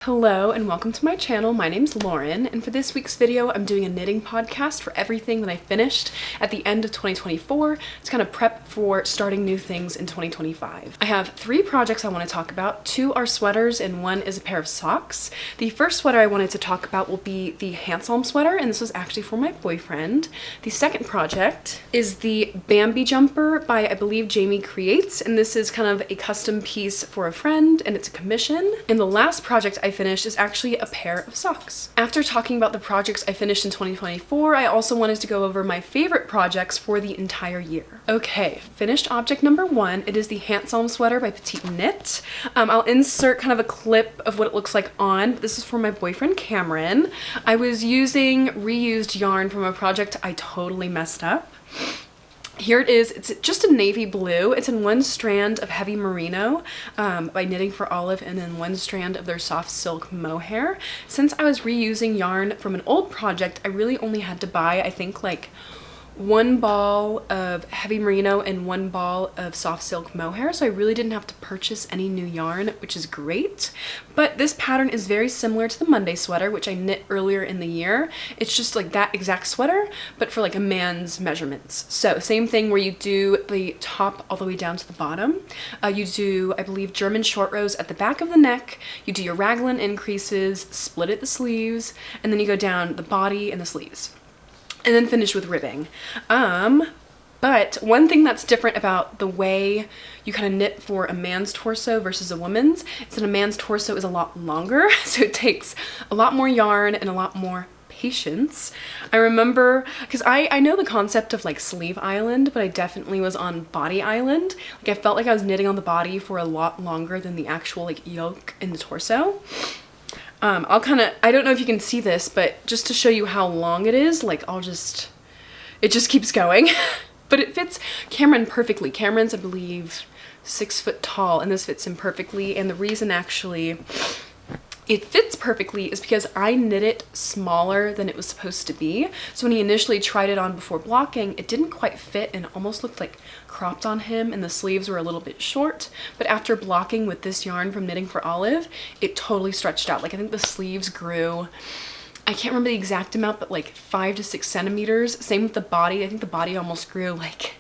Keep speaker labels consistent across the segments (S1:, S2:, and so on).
S1: Hello and welcome to my channel. My name's Lauren, and for this week's video I'm doing a knitting podcast for everything that I finished at the end of 2024 to kind of prep for starting new things in 2025. I have 3 projects I want to talk about. 2 are sweaters and 1 is a pair of socks. The first sweater I wanted to talk about will be the Handsome sweater, and this was actually for my boyfriend. The second project is the Bambi jumper by, I believe, Jamie Creates, and this is kind of a custom piece for a friend and it's a commission. And the last project I finished is actually a pair of socks. After talking about the projects I finished in 2024, I also wanted to go over my favorite projects for the entire year. Okay, finished object number 1. It is the Handsome sweater by Petite Knit. I'll insert kind of a clip of what it looks like on. This is for my boyfriend Cameron. I was using reused yarn from a project I totally messed up. Here it is. It's just a navy blue. It's in 1 strand of heavy merino by Knitting for Olive, and then 1 strand of their soft silk mohair. Since I was reusing yarn from an old project, I really only had to buy, I think, like 1 ball of heavy merino and 1 ball of soft silk mohair, so I really didn't have to purchase any new yarn, which is great. But this pattern is very similar to the Monday sweater, which I knit earlier in the year. It's just like that exact sweater, but for like a man's measurements. So same thing where you do the top all the way down to the bottom. You do, I believe, German short rows at the back of the neck. You do your raglan increases, split at the sleeves, and then you go down the body and the sleeves. And then finish with ribbing. But one thing that's different about the way you kind of knit for a man's torso versus a woman's is that a man's torso is a lot longer, so it takes a lot more yarn and a lot more patience. I remember, because I know the concept of like sleeve island, but I definitely was on body island. Like I felt like I was knitting on the body for a lot longer than the actual like yoke in the torso. I'll kind of, I don't know if you can see this, but just to show you how long it is, like it just keeps going. But it fits Cameron perfectly. Cameron's, I believe, 6 foot tall, and this fits him perfectly. And the reason actually it fits perfectly is because I knit it smaller than it was supposed to be. So when he initially tried it on before blocking, it didn't quite fit and almost looked like cropped on him, and the sleeves were a little bit short. But after blocking with this yarn from Knitting for Olive, it totally stretched out. Like I think the sleeves grew, I can't remember the exact amount, but like 5 to 6 centimeters. Same with the body. I think the body almost grew like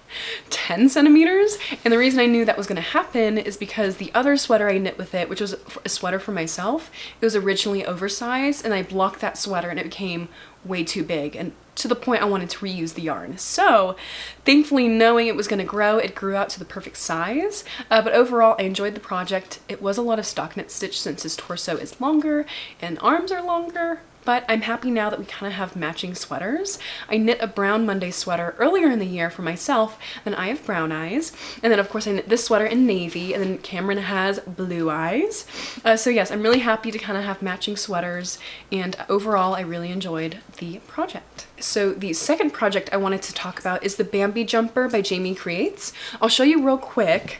S1: 10 centimeters. And the reason I knew that was going to happen is because the other sweater I knit with it, which was a sweater for myself, it was originally oversized, and I blocked that sweater and it became way too big, and to the point I wanted to reuse the yarn. So thankfully, knowing it was going to grow, it grew out to the perfect size. But overall, I enjoyed the project. It was a lot of stockinette stitch since his torso is longer and arms are longer. But I'm happy now that we kind of have matching sweaters. I knit a brown Monday sweater earlier in the year for myself, and I have brown eyes. And then of course I knit this sweater in navy, and then Cameron has blue eyes. So yes, I'm really happy to kind of have matching sweaters, and overall I really enjoyed the project. So the second project I wanted to talk about is the Bambi jumper by Jamie Creates. I'll show you real quick.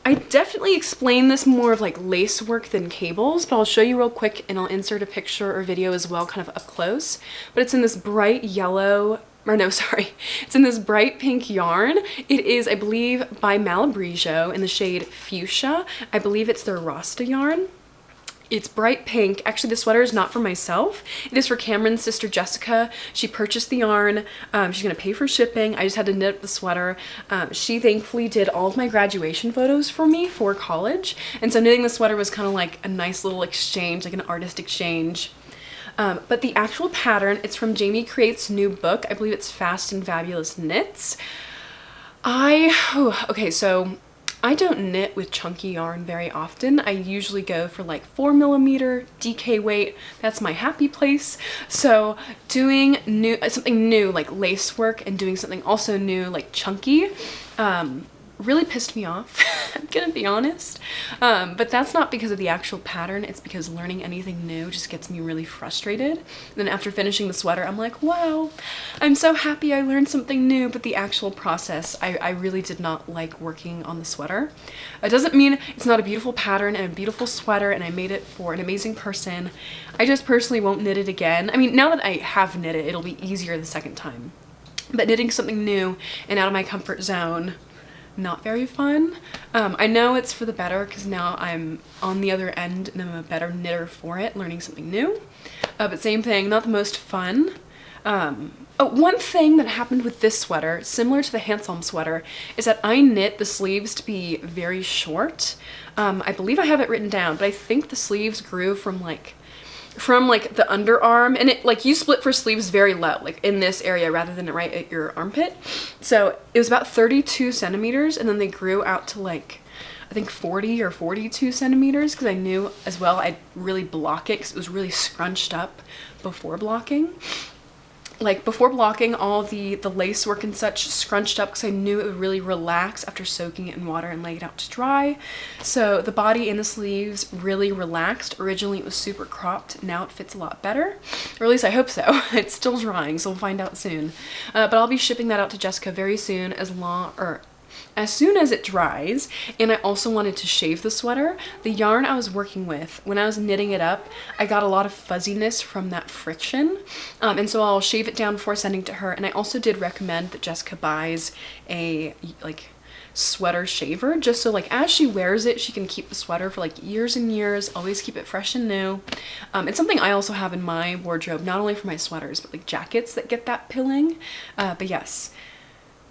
S1: I definitely explain this more of like lace work than cables, but I'll show you real quick, and I'll insert a picture or video as well, kind of up close. But it's in this bright yellow, or no, sorry, it's in this bright pink yarn. It is, I believe, by Malabrigo in the shade Fuchsia. I believe it's their Rasta yarn. It's bright pink. Actually, the sweater is not for myself. It is for Cameron's sister, Jessica. She purchased the yarn. She's going to pay for shipping. I just had to knit up the sweater. She thankfully did all of my graduation photos for me for college. And so knitting the sweater was kind of like a nice little exchange, like an artist exchange. But the actual pattern, it's from Jamie Creates' new book. I believe it's Fast and Fabulous Knits. Okay, so I don't knit with chunky yarn very often. I usually go for like 4mm DK weight. That's my happy place. So doing something new like lace work and doing something also new like chunky really pissed me off. I'm gonna be honest. But that's not because of the actual pattern. It's because learning anything new just gets me really frustrated. And then after finishing the sweater, I'm like, wow, I'm so happy I learned something new. But the actual process, I really did not like working on the sweater. It doesn't mean it's not a beautiful pattern and a beautiful sweater and I made it for an amazing person. I just personally won't knit it again. I mean, now that I have knit it, it'll be easier the second time. But knitting something new and out of my comfort zone, not very fun. I know it's for the better because now I'm on the other end and I'm a better knitter for it, learning something new. But same thing, not the most fun. One thing that happened with this sweater, similar to the Handsome sweater, is that I knit the sleeves to be very short. I believe I have it written down, but I think the sleeves grew from like the underarm, and it like you split for sleeves very low, like in this area rather than right at your armpit. So it was about 32 centimeters, and then they grew out to like I think 40 or 42 centimeters because I knew as well I'd really block it because it was really scrunched up before blocking. Like before blocking, all the lace work and such scrunched up because I knew it would really relax after soaking it in water and laying it out to dry. So the body and the sleeves really relaxed. Originally it was super cropped. Now it fits a lot better, or at least I hope so. It's still drying, so we'll find out soon. But I'll be shipping that out to Jessica very soon, as soon as it dries. And I also wanted to shave the sweater. The yarn I was working with, when I was knitting it up, I got a lot of fuzziness from that friction. And so I'll shave it down before sending to her. And I also did recommend that Jessica buys a like sweater shaver, just so like as she wears it, she can keep the sweater for like years and years, always keep it fresh and new. It's something I also have in my wardrobe, not only for my sweaters, but like jackets that get that pilling. But yes.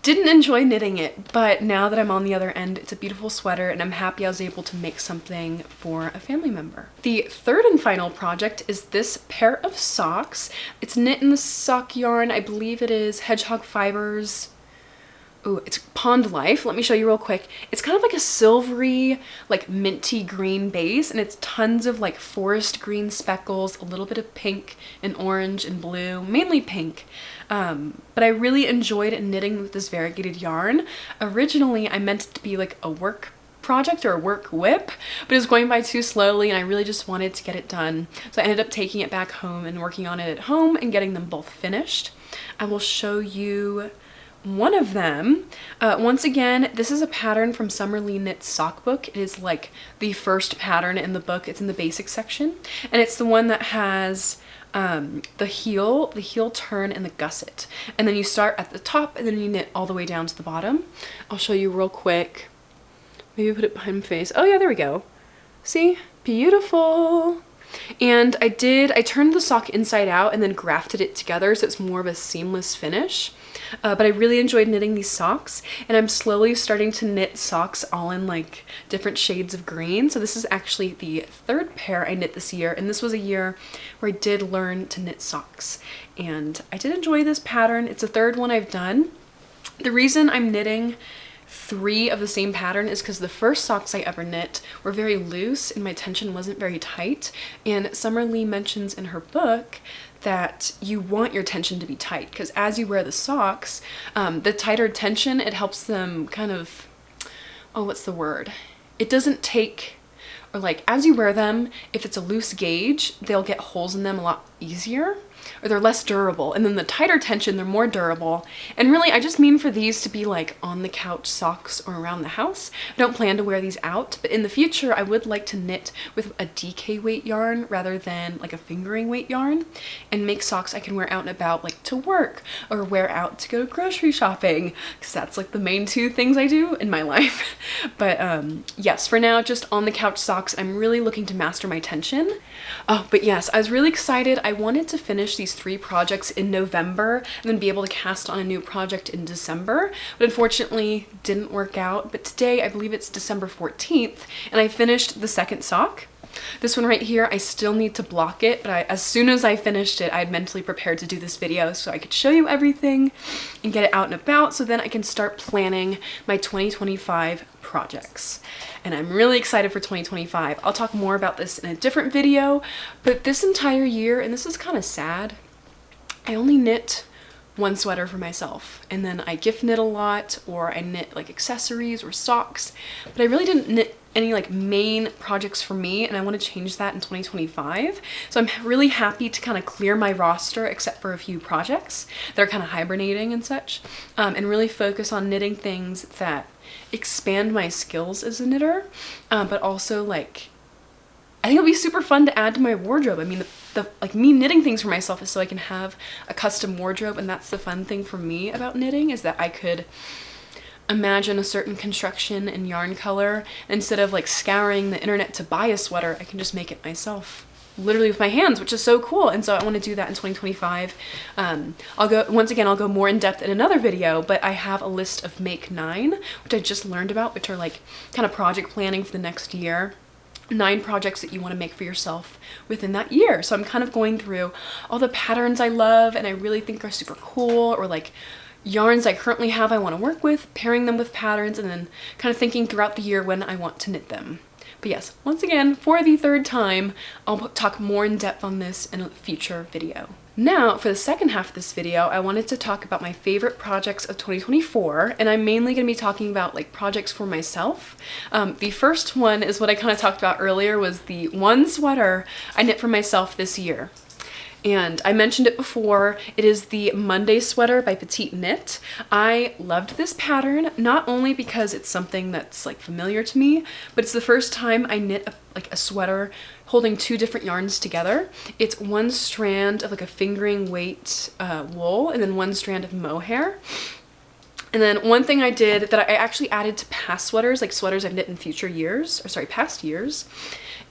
S1: Didn't enjoy knitting it, but now that I'm on the other end, it's a beautiful sweater and I'm happy I was able to make something for a family member. The third and final project is this pair of socks. It's knit in the sock yarn. I believe it is Hedgehog Fibers. Ooh, it's Pond Life. Let me show you real quick. It's kind of like a silvery, like minty green base, and it's tons of like forest green speckles, a little bit of pink and orange and blue, mainly pink. But I really enjoyed knitting with this variegated yarn. Originally, I meant it to be like a work project or a work whip, but it was going by too slowly and I really just wanted to get it done. So I ended up taking it back home and working on it at home and getting them both finished. I will show you one of them. Once again, this is a pattern from Summerlee Knit's sock book. It is like the first pattern in the book. It's in the basics section, and it's the one that has the heel turn, and the gusset. And then you start at the top and then you knit all the way down to the bottom. I'll show you real quick. Maybe put it behind my face. Oh yeah, there we go. See? Beautiful. And I turned the sock inside out and then grafted it together so it's more of a seamless finish. But I really enjoyed knitting these socks, and I'm slowly starting to knit socks all in like different shades of green. So this is actually the third pair I knit this year, and this was a year where I did learn to knit socks. And I did enjoy this pattern. It's the third one I've done. The reason I'm knitting 3 of the same pattern is because the first socks I ever knit were very loose and my tension wasn't very tight. And Summerlee mentions in her book that you want your tension to be tight because as you wear the socks, the tighter tension, it helps them kind of, oh, what's the word? It doesn't take, or like as you wear them, if it's a loose gauge, they'll get holes in them a lot easier, or they're less durable. And then the tighter tension, they're more durable. And really, I just mean for these to be like on the couch socks or around the house. I don't plan to wear these out, but in the future, I would like to knit with a DK weight yarn rather than like a fingering weight yarn, and make socks I can wear out and about, like to work or wear out to go grocery shopping, because that's like the main 2 things I do in my life. But yes, for now, just on the couch socks. I'm really looking to master my tension. Oh, but yes, I was really excited. I wanted to finish these 3 projects in November and then be able to cast on a new project in December, but unfortunately didn't work out. But today, I believe it's December 14th, and I finished the second sock. This one right here, I still need to block it, but as soon as I finished it, I had mentally prepared to do this video so I could show you everything and get it out and about, so then I can start planning my 2025 projects. And I'm really excited for 2025. I'll talk more about this in a different video, but this entire year, and this is kind of sad, I only knit 1 sweater for myself, and then I gift knit a lot, or I knit like accessories or socks, but I really didn't knit any like main projects for me, and I want to change that in 2025. So I'm really happy to kind of clear my roster except for a few projects that are kind of hibernating and such, and really focus on knitting things that expand my skills as a knitter, but also like I think it'll be super fun to add to my wardrobe. I mean, the like me knitting things for myself is so I can have a custom wardrobe, and that's the fun thing for me about knitting, is that I could imagine a certain construction and yarn color. Instead of like scouring the internet to buy a sweater, I can just make it myself, literally with my hands, which is so cool. And so I want to do that in 2025. I'll go more in depth in another video, but I have a list of make 9, which I just learned about, which are like kind of project planning for the next year. 9 projects that you want to make for yourself within that year. So I'm kind of going through all the patterns I love and I really think are super cool, or like yarns I currently have I want to work with, pairing them with patterns, and then kind of thinking throughout the year when I want to knit them. But yes, once again, for the 3rd time, I'll talk more in depth on this in a future video. Now, for the second half of this video, I wanted to talk about my favorite projects of 2024, and I'm mainly going to be talking about like projects for myself. The first one is what I kind of talked about earlier, was the one sweater I knit for myself this year. And I mentioned it before, it is the Monday sweater by Petite Knit. I loved this pattern, not only because it's something that's like familiar to me, but it's the first time I knit a sweater holding 2 different yarns together. It's 1 strand of like a fingering weight wool, and then 1 strand of mohair. And then one thing I did that I actually added to past sweaters, like sweaters I've knit in past years,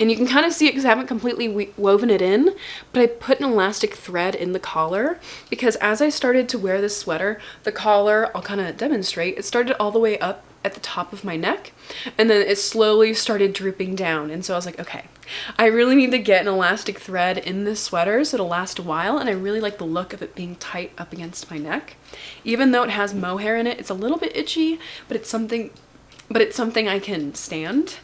S1: and you can kind of see it because I haven't completely woven it in, but I put an elastic thread in the collar, because as I started to wear this sweater, the collar, I'll kind of demonstrate, it started all the way up at the top of my neck, and then it slowly started drooping down. And so I was like, okay, I really need to get an elastic thread in this sweater so it'll last a while, and I really like the look of it being tight up against my neck. Even though it has mohair in it, it's a little bit itchy, but it's something I can stand.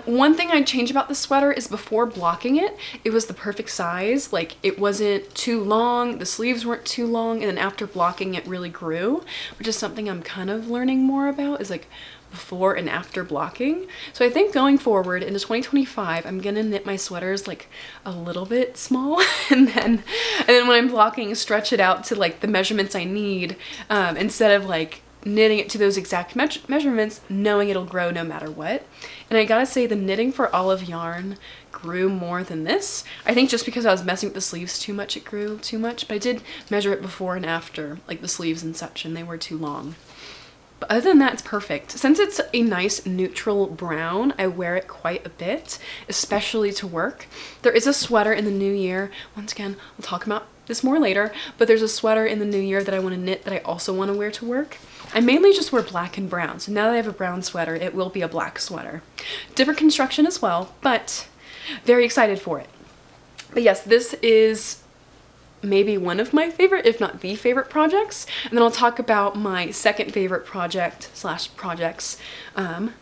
S1: One thing I'd change about the sweater is before blocking it, it was the perfect size. Like, it wasn't too long, the sleeves weren't too long, and then after blocking it really grew, which is something I'm kind of learning more about, is like before and after blocking. So I think going forward into 2025, I'm gonna knit my sweaters like a little bit small, and then when I'm blocking, stretch it out to like the measurements I need, instead of like knitting it to those exact measurements, knowing it'll grow no matter what. And I gotta say, the knitting for olive yarn grew more than this. I think just because I was messing with the sleeves too much, it grew too much, but I did measure it before and after, like the sleeves and such, and they were too long. But other than that, it's perfect. Since it's a nice neutral brown, I wear it quite a bit, especially to work. There is a sweater in the new year. Once again, I'll talk about this more later, but there's a sweater in the new year that I want to knit that I also want to wear to work. I mainly just wear black and brown, so now that I have a brown sweater, it will be a black sweater. Different construction as well, but very excited for it. But yes, this is maybe one of my favorite, if not the favorite projects, and then I'll talk about my second favorite projects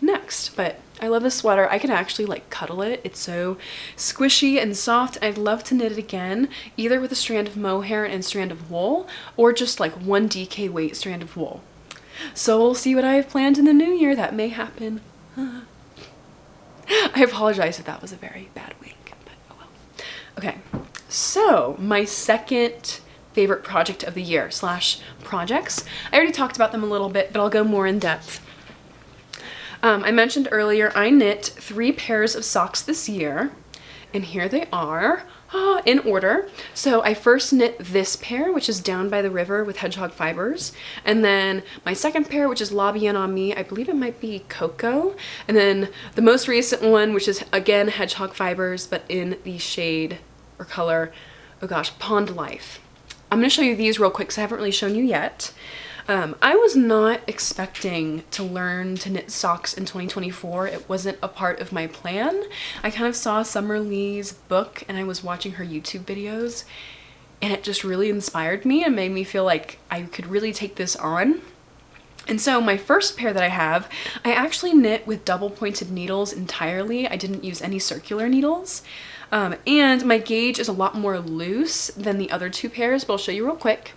S1: next. But I love this sweater. I can actually like cuddle it. It's so squishy and soft. I'd love to knit it again, either with a strand of mohair and a strand of wool, or just like 1 DK weight strand of wool. So we'll see what I have planned in the new year. That may happen. I apologize if that was a very bad wink, but oh well. Okay, so my second favorite project of the year / projects. I already talked about them a little bit, but I'll go more in depth. I mentioned earlier I knit 3 pairs of socks this year, and here they are. In order. So I first knit this pair, which is Down by the River with hedgehog fibers, and then my second pair, which is La Bien en Me, I believe it might be Cocoa, and then the most recent one, which is again hedgehog fibers, but in the shade or color, oh gosh, Pond Life. I'm going to show you these real quick because I haven't really shown you yet. I was not expecting to learn to knit socks in 2024. It wasn't a part of my plan. I kind of saw Summer Lee's book and I was watching her YouTube videos, and it just really inspired me and made me feel like I could really take this on. And so my first pair that I have, I actually knit with double pointed needles entirely. I didn't use any circular needles. And my gauge is a lot more loose than the other 2 pairs, but I'll show you real quick.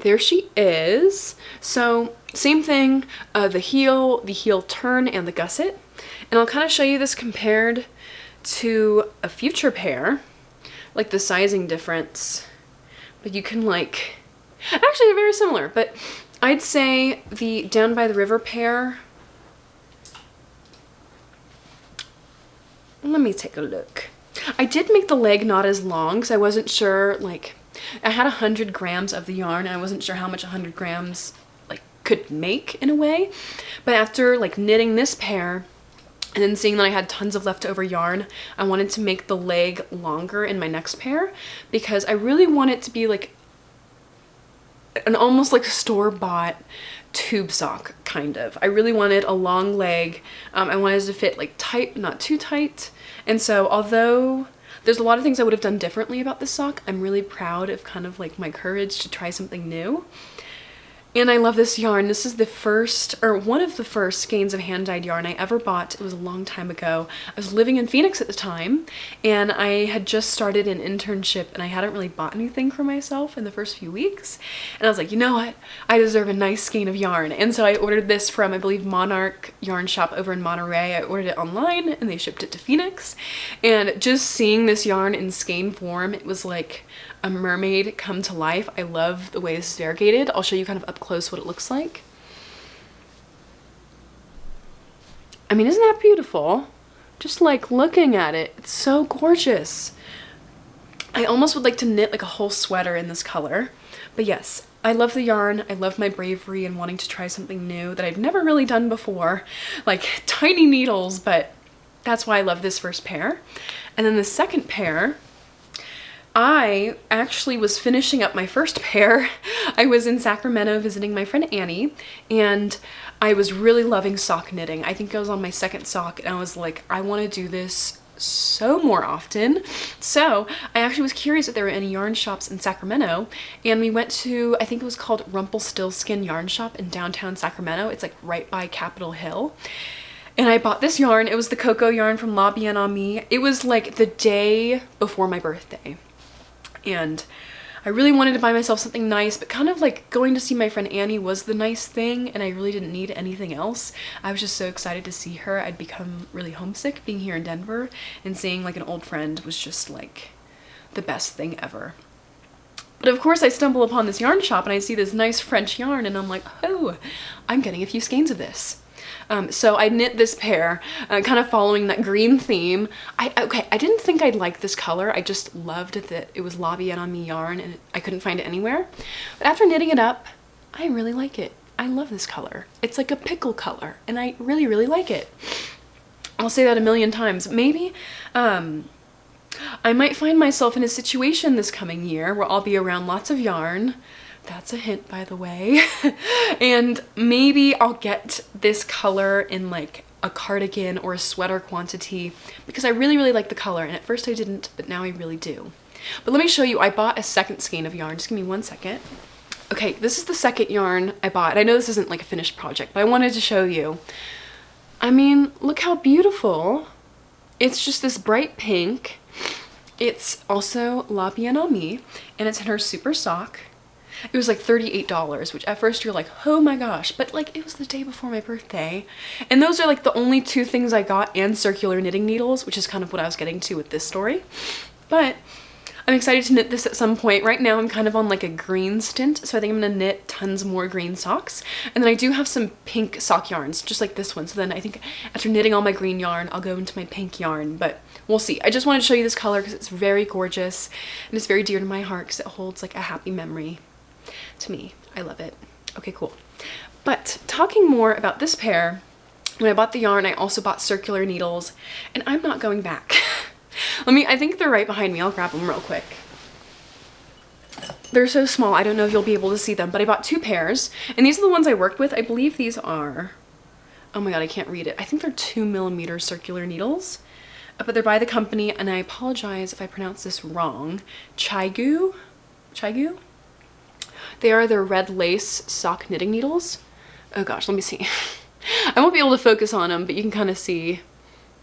S1: There she is. So same thing, the heel turn, and the gusset. And I'll kind of show you this compared to a future pair, like the sizing difference. But you can like, actually they're very similar, but I'd say the Down by the River pair, let me take a look. I did make the leg not as long because I wasn't sure, like, I had 100 grams of the yarn and I wasn't sure how much 100 grams like could make in a way. But after like knitting this pair and then seeing that I had tons of leftover yarn, I wanted to make the leg longer in my next pair because I really want it to be like an almost like store-bought tube sock, kind of. I really wanted a long leg. I wanted it to fit like tight, not too tight. And so although there's a lot of things I would have done differently about this sock, I'm really proud of kind of like my courage to try something new. And I love this yarn. This is the first, or one of the first skeins of hand-dyed yarn I ever bought. It was a long time ago. I was living in Phoenix at the time, and I had just started an internship, and I hadn't really bought anything for myself in the first few weeks. And I was like, you know what? I deserve a nice skein of yarn. And so I ordered this from, I believe, Monarch Yarn Shop over in Monterey. I ordered it online, and they shipped it to Phoenix. And just seeing this yarn in skein form, it was like a mermaid come to life. I love the way this is variegated. I'll show you kind of up close what it looks like. I mean, isn't that beautiful? Just like looking at it, it's so gorgeous. I almost would like to knit like a whole sweater in this color. But yes, I love the yarn. I love my bravery and wanting to try something new that I've never really done before, like tiny needles, but that's why I love this first pair. And then the second pair, I actually was finishing up my first pair. I was in Sacramento visiting my friend Annie, and I was really loving sock knitting. I think I was on my second sock, and I was like, I want to do this so more often. So I actually was curious if there were any yarn shops in Sacramento, and we went to, I think it was called Rumpelstiltskin Yarn Shop in downtown Sacramento. It's like right by Capitol Hill. And I bought this yarn. It was the cocoa yarn from La Bien Ami. It was like the day before my birthday. And I really wanted to buy myself something nice, but kind of like going to see my friend Annie was the nice thing, and I really didn't need anything else. I was just so excited to see her. I'd become really homesick being here in Denver, and seeing like an old friend was just like the best thing ever. But of course I stumble upon this yarn shop and I see this nice French yarn, and I'm like, oh, I'm getting a few skeins of this. So I knit this pair, kind of following that green theme. I didn't think I'd like this color. I just loved that it was La Bien Ami yarn and I couldn't find it anywhere. But after knitting it up, I really like it. I love this color. It's like a pickle color, and I really, really like it. I'll say that a million times. Maybe I might find myself in a situation this coming year where I'll be around lots of yarn. That's a hint, by the way. And maybe I'll get this color in like a cardigan or a sweater quantity, because I really, really like the color. And at first I didn't, but now I really do. But let me show you, I bought a second skein of yarn. Just give me 1 second. Okay, this is the second yarn I bought. I know this isn't like a finished project, but I wanted to show you. I mean, look how beautiful. It's just this bright pink. It's also La Bien Ami, and it's in her super sock. It was like $38, which at first you're like, oh my gosh, but like it was the day before my birthday. And those are like the only two things I got, and circular knitting needles, which is kind of what I was getting to with this story. But I'm excited to knit this at some point. Right now I'm kind of on like a green stint, so I think I'm gonna knit tons more green socks. And then I do have some pink sock yarns, just like this one. So then I think after knitting all my green yarn, I'll go into my pink yarn, but we'll see. I just wanted to show you this color because it's very gorgeous, and it's very dear to my heart because it holds like a happy memory to me. I love it. Okay, cool. But talking more about this pair, when I bought the yarn, I also bought circular needles, and I'm not going back. I think they're right behind me. I'll grab them real quick. They're so small, I don't know if you'll be able to see them, but I bought 2 pairs, and these are the ones I worked with. I believe these are, oh my god, I can't read it. I think they're 2mm circular needles, but they're by the company, and I apologize if I pronounce this wrong, Chaigu? They are their red lace sock knitting needles. Oh gosh, let me see. I won't be able to focus on them, but you can kind of see.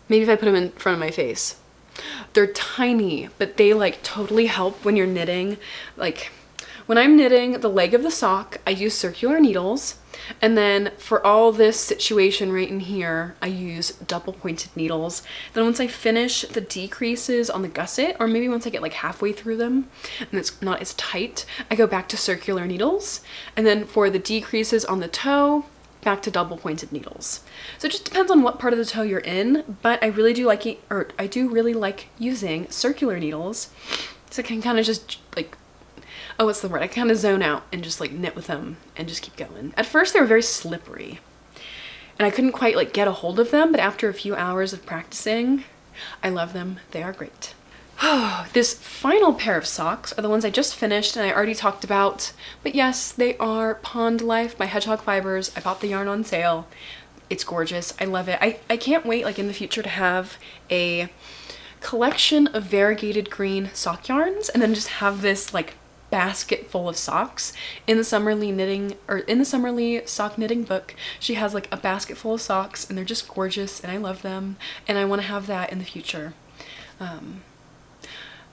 S1: Maybe if I put them in front of my face. They're tiny, but they like totally help when you're knitting. Like when I'm knitting the leg of the sock, I use circular needles. And then for all this situation right in here, I use double pointed needles. Then once I finish the decreases on the gusset, or maybe once I get like halfway through them and it's not as tight, I go back to circular needles. And then for the decreases on the toe, back to double pointed needles. So it just depends on what part of the toe you're in, but I really do like I do really like using circular needles, so I can kind of just like, oh, what's the word? I kind of zone out and just like knit with them and just keep going. At first they were very slippery and I couldn't quite like get a hold of them, but after a few hours of practicing, I love them. They are great. This final pair of socks are the ones I just finished and I already talked about, but yes, they are Pond Life by Hedgehog Fibers. I bought the yarn on sale. It's gorgeous. I love it. I can't wait like in the future to have a collection of variegated green sock yarns and then just have this like basket full of socks. In the Summerly knitting, or in the Summerly sock knitting book, she has like a basket full of socks and they're just gorgeous and I love them and I want to have that in the future.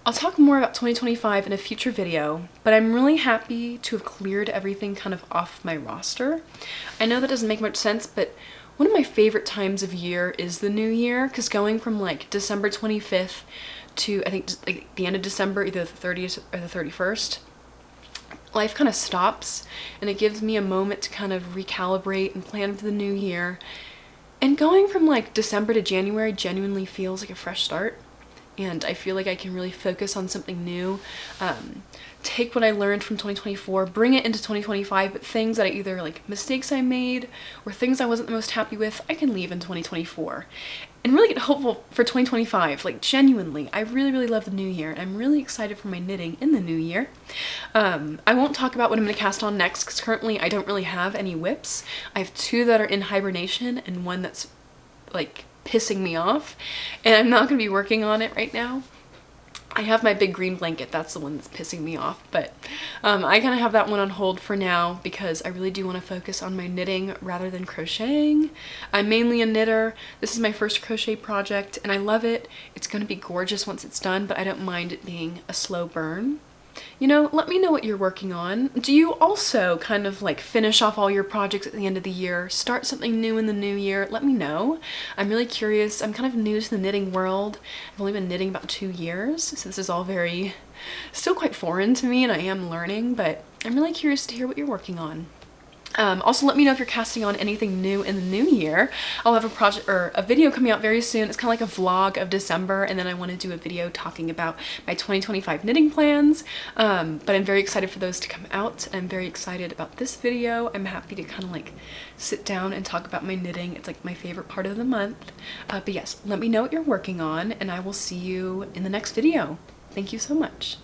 S1: I'll talk more about 2025 in a future video, but I'm really happy to have cleared everything kind of off my roster. I know that doesn't make much sense, but one of my favorite times of year is the new year, because going from like December 25th to I think like the end of December, either the 30th or the 31st, life kind of stops and it gives me a moment to kind of recalibrate and plan for the new year. And going from like December to January genuinely feels like a fresh start. And I feel like I can really focus on something new, take what I learned from 2024, bring it into 2025, but things that I either like mistakes I made or things I wasn't the most happy with, I can leave in 2024 and really get hopeful for 2025. Like genuinely, I really love the new year and I'm really excited for my knitting in the new year. I won't talk about what I'm going to cast on next because currently I don't really have any whips. I have 2 that are in hibernation and one that's like pissing me off, and I'm not going to be working on it right now. I have my big green blanket, that's the one that's pissing me off, but I kind of have that one on hold for now because I really do want to focus on my knitting rather than crocheting. I'm mainly a knitter. This is my first crochet project and I love it. It's going to be gorgeous once it's done, but I don't mind it being a slow burn. You know, let me know what you're working on. Do you also kind of like finish off all your projects at the end of the year, start something new in the new year? Let me know. I'm really curious. I'm kind of new to the knitting world. I've only been knitting about 2 years, so this is all still quite foreign to me and I am learning, but I'm really curious to hear what you're working on. Also let me know if you're casting on anything new in the new year. I'll have a project or a video coming out very soon. It's kind of like a vlog of December, and then I want to do a video talking about my 2025 knitting plans. But I'm very excited for those to come out. I'm very excited about this video. I'm happy to kind of like sit down and talk about my knitting. It's like my favorite part of the month. But yes, let me know what you're working on and I will see you in the next video. Thank you so much.